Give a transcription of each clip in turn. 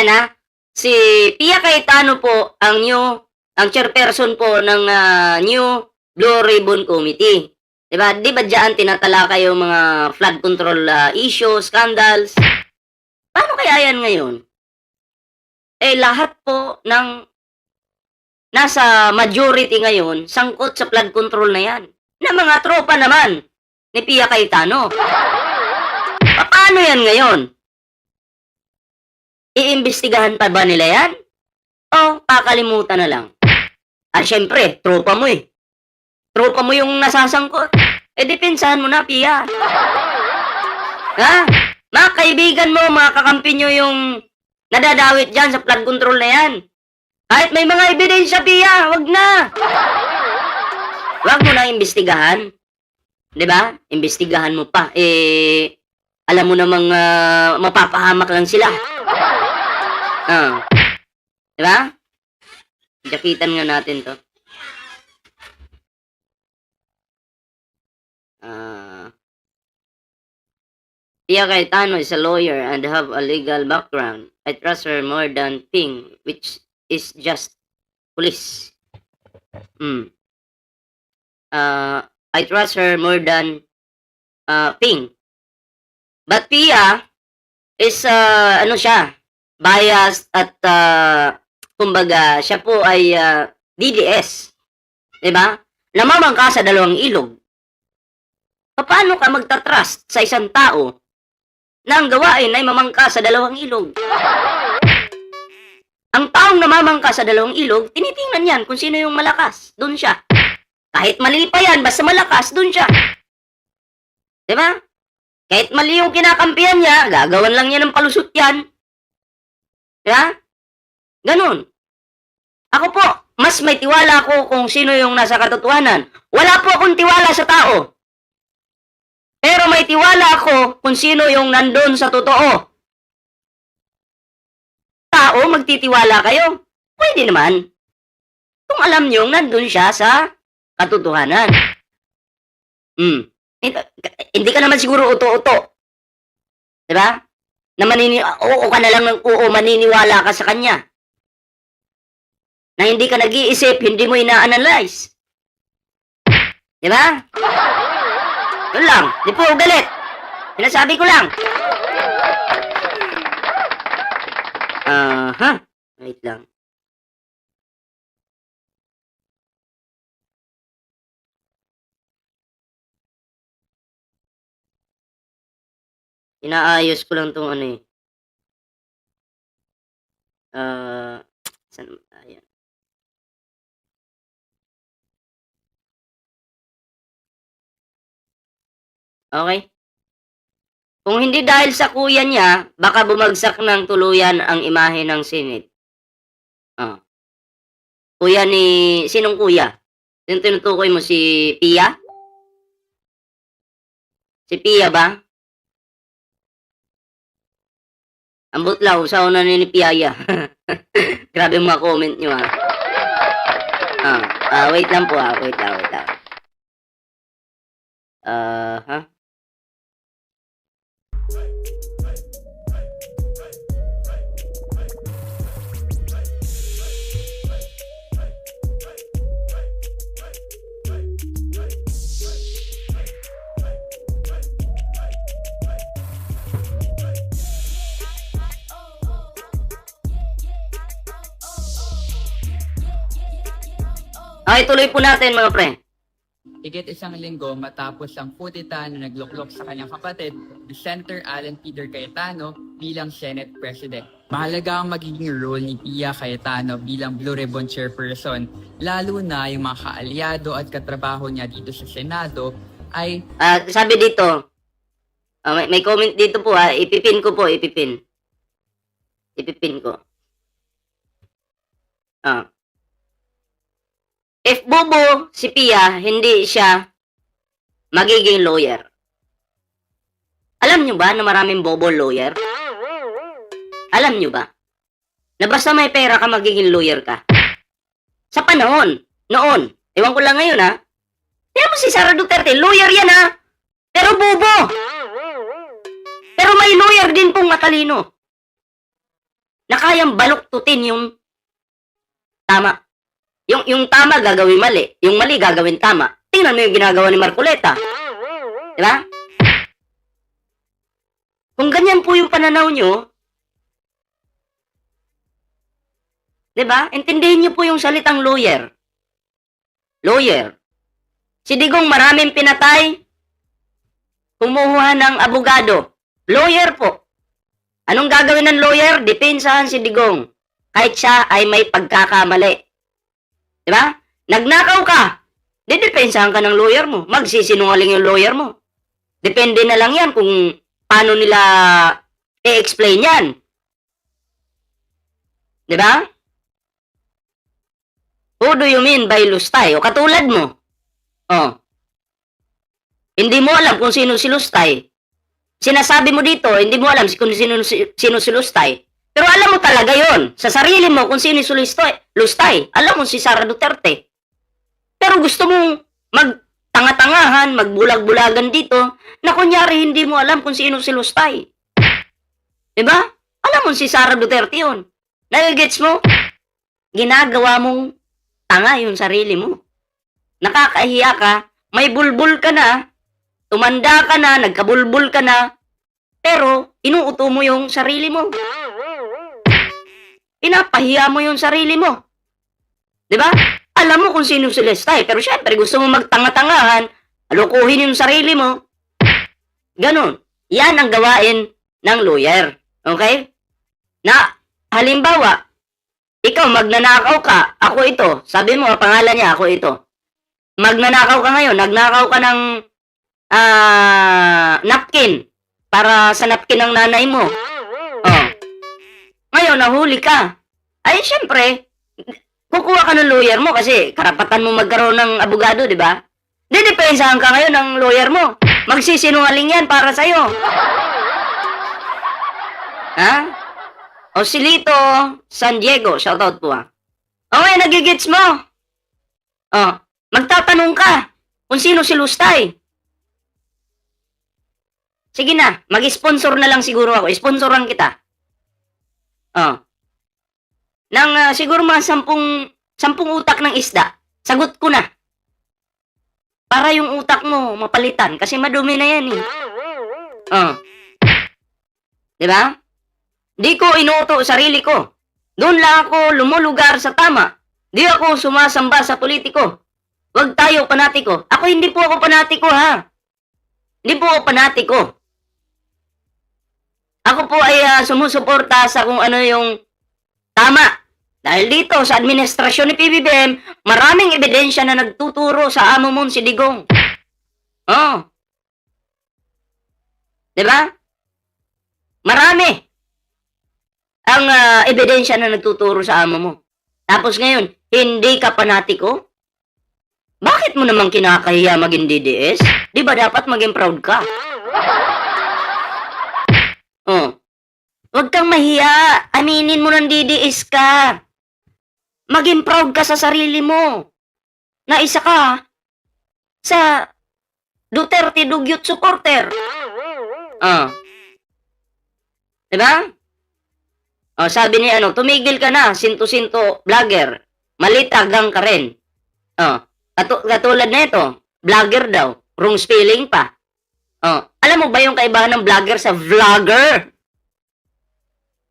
Yan ha. Si Pia Cayetano po ang chairperson po ng new Blue Ribbon Committee. Diba? Di ba dyan tinatalakay yung mga flood control issues, scandals? Paano kaya yan ngayon? Eh lahat po ng nasa majority ngayon sangkot sa flood control na yan. Na mga tropa naman ni Pia Cayetano. Paano yan ngayon? Iimbestigahan pa ba nila yan? O kakalimutan na lang? Syempre, tropa mo eh. Tropa mo yung nasasangkot. Depensahan mo na, Pia. Ha? Mga kaibigan mo, mga kakampi nyo yung nadadawit dyan sa flood control na yan. Kahit may mga ebidensya, Pia, wag na. Wag mo na imbestigahan. Diba? Imbestigahan mo pa. Alam mo namang mapapahamak lang sila. Diba? Jakitan nga natin to. Pia Cayetano is a lawyer and have a legal background. I trust her more than Ping, which is just police. I trust her more than Ping. But Pia is ano siya, biased at kumbaga siya po ay DDS. 'Di ba? Namamangka sa dalawang ilog. Paano ka magta-trust sa isang tao na ang gawain ay mamangka sa dalawang ilog? Ang taong namamangka sa dalawang ilog, tinitingnan yan kung sino yung malakas. Doon siya. Kahit mali pa yan, basta malakas, doon siya. Diba? Kahit mali yung kinakampihan niya, gagawan lang niya ng palusot yan. Diba? Ganun. Ako po, mas may tiwala ako kung sino yung nasa katotohanan. Wala po akong tiwala sa tao. Pero may tiwala ako kung sino yung nandun sa totoo. Tao, magtitiwala kayo. Pwede naman. Kung alam nyo, nandun siya sa katotohanan. Hindi ka naman siguro uto-uto. Diba? Na oo ka na lang ng oo, maniniwala ka sa kanya. Na hindi ka nag-iisip, hindi mo ina-analyze. Diba? Yun lang. Di po galit. Sinasabi ko lang. Wait lang. Inaayos ko lang tong ano eh. Saan? Ayan. Okay? Kung hindi dahil sa kuya niya, baka bumagsak ng tuluyan ang imahe ng Senate. Kuya ni... Sinong kuya? Yung tinutukoy mo, si Pia? Si Pia ba? Ang butlaw, sa una ni Pia. Grabe mga comment nyo wait lang po wait lang. Okay, tuloy po natin mga pre. Higit isang linggo matapos ang kudeta na nagluklok sa kanyang kapatid, si Senator Alan Peter Cayetano bilang Senate President. Mahalaga ang magiging role ni Pia Cayetano bilang Blue Ribbon Chairperson, lalo na yung mga kaalyado at katrabaho niya dito sa Senado ay... sabi dito, may comment dito po ipipin ko po. If bobo si Pia, hindi siya magiging lawyer. Alam nyo ba na maraming bobo lawyer? Alam nyo ba? Na basta may pera ka, magiging lawyer ka. Sa panahon, noon, ewan ko lang ngayon Tingnan mo si Sara Duterte, lawyer yan pero bobo. Pero may lawyer din pong matalino. na kayang baluktutin yung tama. Yung tama gagawin mali, yung mali gagawin tama. Tingnan mo yung ginagawa ni Marcoleta. Di ba? Kung ganyan po yung pananaw nyo, di ba? Intindihin nyo po yung salitang lawyer. Lawyer. Si Digong maraming pinatay, kumuha ng abogado. Lawyer po. Anong gagawin ng lawyer? Depensahan si Digong. Kahit siya ay may pagkakamali. Diba? Nagnakaw ka. Didepensahan ka ng lawyer mo. Magsisinungaling yung lawyer mo. Depende na lang yan kung paano nila i-explain yan. Diba? Who do you mean by lustay? O katulad mo. Oh. Hindi mo alam kung sino si Lustay. Sinasabi mo dito, hindi mo alam kung sino si Lustay. Pero alam mo talaga yon sa sarili mo kung sino si Lustay. Alam mo si Sara Duterte. Pero gusto mong magtanga-tangahan, magbulag-bulagan dito, na kunyari hindi mo alam kung sino si Lustay. Diba? Alam mo si Sara Duterte yun. Nagigets mo? Ginagawa mong tanga yung sarili mo. Nakakahiya ka, may bulbul ka na, tumanda ka na, nagkabulbul ka na, pero inuuto mo yung sarili mo. Pinapahiya mo yung sarili mo. Diba? Alam mo kung sino si Lustay, pero syempre gusto mo magtanga-tangahan, alukuhin yung sarili mo. Ganon. Yan ang gawain ng lawyer. Okay? Na, halimbawa, ikaw magnanakaw ka, ako ito. Sabi mo, pangalan niya, ako ito. Magnanakaw ka ngayon, nagnakaw ka ng napkin para sa napkin ng nanay mo. Oh. Ngayon, nahuli ka. Ay, syempre, kukuha ka ng lawyer mo kasi karapatan mo magkaroon ng abogado, di ba? Didepensahan ka ngayon ng lawyer mo. Magsisinungaling yan para sa'yo. Ha? O si Lito San Diego, shoutout po ha. Okay, nagigits mo. Oh, magtatanong ka kung sino si Lustay. Sige na, mag-sponsor na lang siguro ako. Sponsoran kita. Oh. Nang siguro mga sampung utak ng isda, sagot ko na. Para yung utak mo mapalitan kasi madumi na yan eh. Oh. Diba? Di ko inuuto sarili ko. Doon lang ako lumulugar sa tama. Di ako sumasamba sa politiko. Huwag tayo panatiko. Ako hindi po ako panatiko ha. Hindi po ako panatiko. Ako po ay sumusuporta sa kung ano yung tama. Dahil dito sa administrasyon ni PBBM, maraming ebidensya na nagtuturo sa amo mong si Digong. Oh. Diba? Marami ang ebidensya na nagtuturo sa amo mo. Tapos ngayon, hindi ka panatiko? Bakit mo naman kinakahiya maging DDS? Di ba dapat maging proud ka? Oh. Huwag kang mahiya. Aminin mo ng DDS ka. Maging proud ka sa sarili mo. Na isa ka sa Duterte Dugyot supporter. Oh. Diba? Oh, sabi ni tumigil ka na, sinto-sinto vlogger. Malitagang ka rin. Oh, katulad na ito, vlogger daw, wrong spelling pa. Oh, alam mo ba yung kaibahan ng vlogger sa vlogger?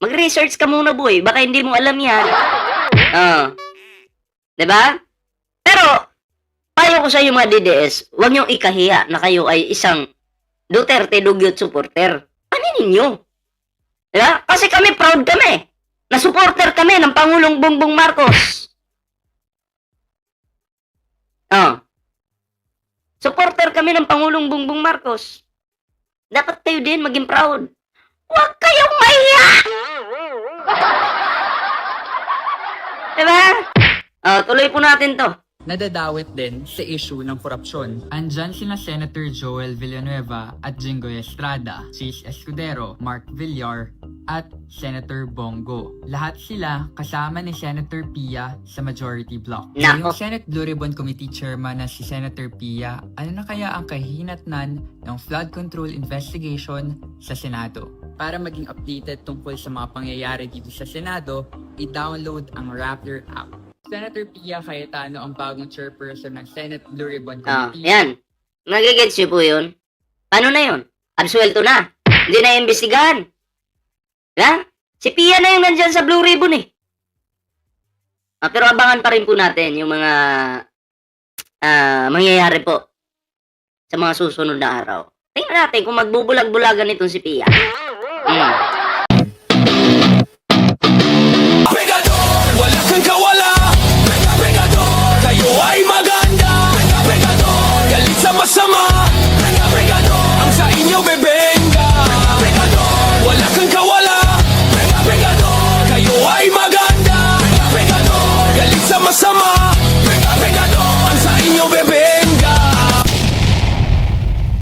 Mag-research ka muna, boy. Baka hindi mo alam yan. Oh. Diba? Pero, payo ko sa iyo mga DDS, huwag niyong ikahiya na kayo ay isang Duterte Dugyot supporter. Aminin niyo. Diba? Kasi kami proud kami. Na supporter kami ng Pangulong Bongbong Marcos. Oh. Supporter kami ng Pangulong Bongbong Marcos. Dapat kayo din maging proud. Huwag kayong mahiya! Diba? Oh, tuloy po natin to. Nadadawit din sa issue ng korupsyon. Andyan sina Senator Joel Villanueva at Jinggoy Estrada, Chis Escudero, Mark Villar, at Senator Bongo. Lahat sila kasama ni Senator Pia sa majority bloc. Nako. Yung Senate Blue Ribbon Committee Chairman na si Senator Pia, ano na kaya ang kahinatnan ng flood control investigation sa Senado? Para maging updated tungkol sa mga pangyayari dito sa Senado, i-download ang Rappler app. Senator Pia Cayetano ang bagong chairperson ng Senate Blue Ribbon Committee. Yan. Nagigets niyo po yun? Paano na yun? Absuelto na. Hindi na imbestigahan. Ha? Si Pia na yung nandyan sa Blue Ribbon eh. Pero abangan pa rin po natin yung mga mangyayari po sa mga susunod na araw. Tingnan natin kung magbubulag-bulagan itong si Pia.